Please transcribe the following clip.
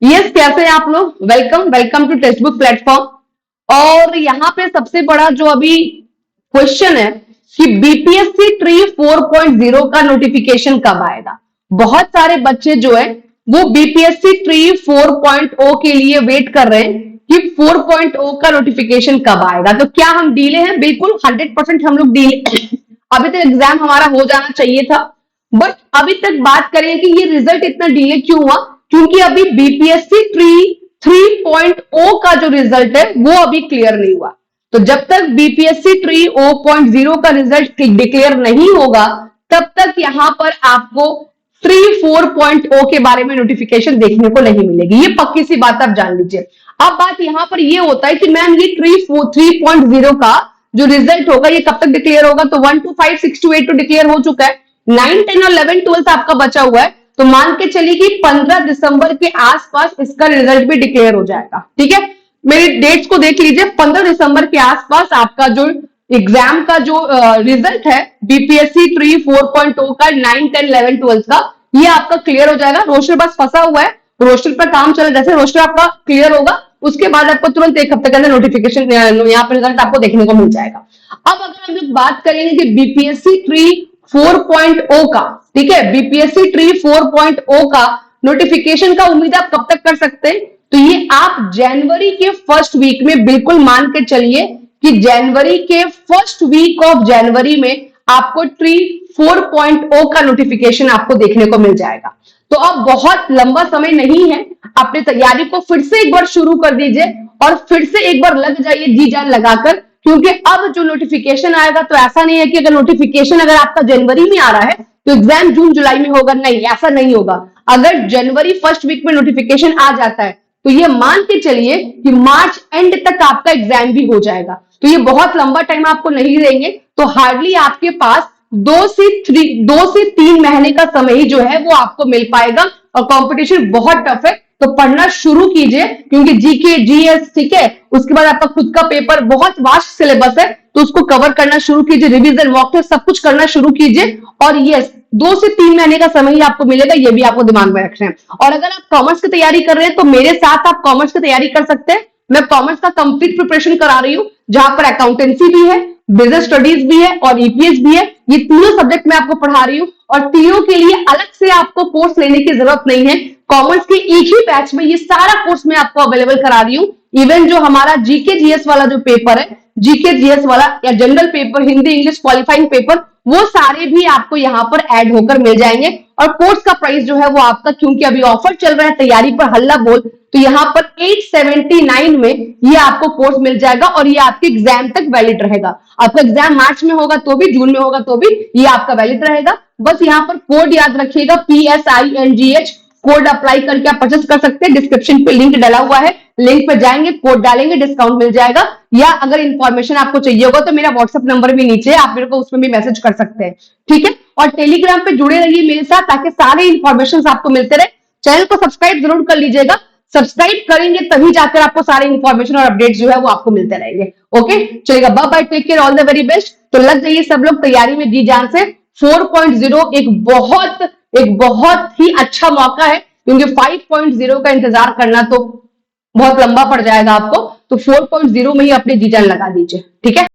Yes, कैसे हैं आप लोग? Welcome welcome to text book platform. और यहाँ पे सबसे बड़ा जो अभी क्वेश्चन है कि बीपीएससी ट्री 4.0 का नोटिफिकेशन कब आएगा। बहुत सारे बच्चे जो है वो बीपीएससी ट्री 4.0 के लिए वेट कर रहे हैं कि 4.0 का नोटिफिकेशन कब आएगा। तो क्या हम डीले हैं? बिल्कुल 100% हम लोग डीले। अभी तक एग्जाम हमारा हो जाना चाहिए था, बट अभी तक बात करें कि ये रिजल्ट इतना डिले क्यों हुआ, क्योंकि अभी बीपीएससी ट्री 3.0 का जो रिजल्ट है वो अभी क्लियर नहीं हुआ। तो जब तक बीपीएससी ट्री 0.0 का रिजल्ट डिक्लेयर नहीं होगा तब तक यहां पर आपको ट्री 4.0 के बारे में नोटिफिकेशन देखने को नहीं मिलेगी। ये पक्की सी बात आप जान लीजिए। अब बात यहां पर ये होता है कि मैम ये ट्री 3.0 का जो रिजल्ट होगा ये कब तक डिक्लेयर होगा। तो 1 to 5, 6 to 8 तो डिक्लेयर हो चुका है, 9, 10 और 11, 12 आपका बचा हुआ है। तो मान के चलिए कि 15 दिसंबर के आसपास इसका रिजल्ट भी डिक्लेयर हो जाएगा। ठीक है, मेरी डेट्स को देख लीजिए। 15 दिसंबर के आसपास आपका जो एग्जाम का जो रिजल्ट है बीपीएससी ट्री 4.0 का 9, 10, 11, 12 का, ये आपका क्लियर हो जाएगा। रोस्टर बस फंसा हुआ है, रोस्टर पर काम चल रहा है। जैसे रोस्टर आपका क्लियर होगा उसके बाद आपको तुरंत एक हफ्ते के अंदर नोटिफिकेशन यहाँ पर रिजल्ट आपको देखने को मिल जाएगा। अब अगर हम लोग बात करेंगे कि बीपीएससी ट्री 4.0 का, ठीक है, बीपीएससी ट्री 4.0 का नोटिफिकेशन का उम्मीद आप कब तक कर सकते हैं? तो ये आप जनवरी के फर्स्ट वीक में बिल्कुल मान के चलिए कि जनवरी के फर्स्ट वीक ऑफ जनवरी में आपको ट्री 4.0 का नोटिफिकेशन आपको देखने को मिल जाएगा। तो अब बहुत लंबा समय नहीं है, अपनी तैयारी को फिर से एक बार शुरू कर दीजिए और फिर से एक बार लग जाइए जी जान लगाकर, क्योंकि अब जो नोटिफिकेशन आएगा तो ऐसा नहीं है कि अगर नोटिफिकेशन अगर आपका जनवरी में आ रहा है तो एग्जाम जून जुलाई में होगा। नहीं, ऐसा नहीं होगा। अगर जनवरी फर्स्ट वीक में नोटिफिकेशन आ जाता है तो ये मान के चलिए कि मार्च एंड तक आपका एग्जाम भी हो जाएगा। तो ये बहुत लंबा टाइम आपको नहीं देंगे। तो हार्डली आपके पास 2 से 3 महीने का समय ही जो है वो आपको मिल पाएगा। और कंपटीशन बहुत टफ है, तो पढ़ना शुरू कीजिए, क्योंकि जीके जीएस, ठीक है, उसके बाद आपका खुद का पेपर, बहुत वास्ट सिलेबस है, तो उसको कवर करना शुरू कीजिए। रिवीजन, मॉक टेस्ट सब कुछ करना शुरू कीजिए। और यस, 2 से 3 महीने का समय ही आपको मिलेगा, ये भी आपको दिमाग में रखना है। और अगर आप कॉमर्स की तैयारी कर रहे हैं तो मेरे साथ आप कॉमर्स की तैयारी कर सकते हैं। मैं कॉमर्स का कंप्लीट प्रिपरेशन करा रही हूँ, जहां पर अकाउंटेंसी भी है, बिजनेस स्टडीज भी है और ईपीएस भी है। ये तीनों सब्जेक्ट मैं आपको पढ़ा रही हूँ और तीनों के लिए अलग से आपको कोर्स लेने की जरूरत नहीं है। कॉमर्स के एक ही बैच में ये सारा कोर्स मैं आपको अवेलेबल करा रही हूँ। इवन जो हमारा जीके जीएस वाला जो पेपर है, जीके जीएस वाला या general paper, Hindi English qualifying paper, वो सारे भी आपको यहाँ पर ऐड होकर मिल जाएंगे। और कोर्स का प्राइस जो है वो आपका, क्योंकि अभी ऑफर चल रहा है तैयारी पर हल्ला बोल, तो यहाँ पर 879 में ये आपको कोर्स मिल जाएगा और ये आपके एग्जाम तक वैलिड रहेगा। आपका एग्जाम मार्च में होगा तो भी, जून में होगा तो भी ये आपका वैलिड रहेगा। बस यहाँ पर कोड याद रखिएगा, PSINGH कोड अप्लाई करके आप परचेस कर सकते हैं। डिस्क्रिप्शन पे लिंक डाला हुआ है, लिंक पे जाएंगे, कोड डालेंगे, डिस्काउंट मिल जाएगा। या अगर इंफॉर्मेशन आपको चाहिए होगा तो मेरा व्हाट्सएप नंबर भी नीचे है, आप मेरे को उसमें भी मैसेज कर सकते हैं। ठीक है, और टेलीग्राम पे जुड़े रहिए मेरे साथ ताकि सारे इंफॉर्मेशन आपको मिलते रहे। चैनल को सब्सक्राइब जरूर कर लीजिएगा, सब्सक्राइब करेंगे तभी जाकर आपको सारे इंफॉर्मेशन और अपडेट जो है वो आपको मिलते रहेंगे। ओके, चलेगा, bye bye, take care, all the very best. तो लग जाइए सब लोग तैयारी में जी जान से। 4.0 एक बहुत ही अच्छा मौका है, क्योंकि 5.0 का इंतजार करना तो बहुत लंबा पड़ जाएगा आपको। तो 4.0 में ही अपने जी जान लगा दीजिए। ठीक है।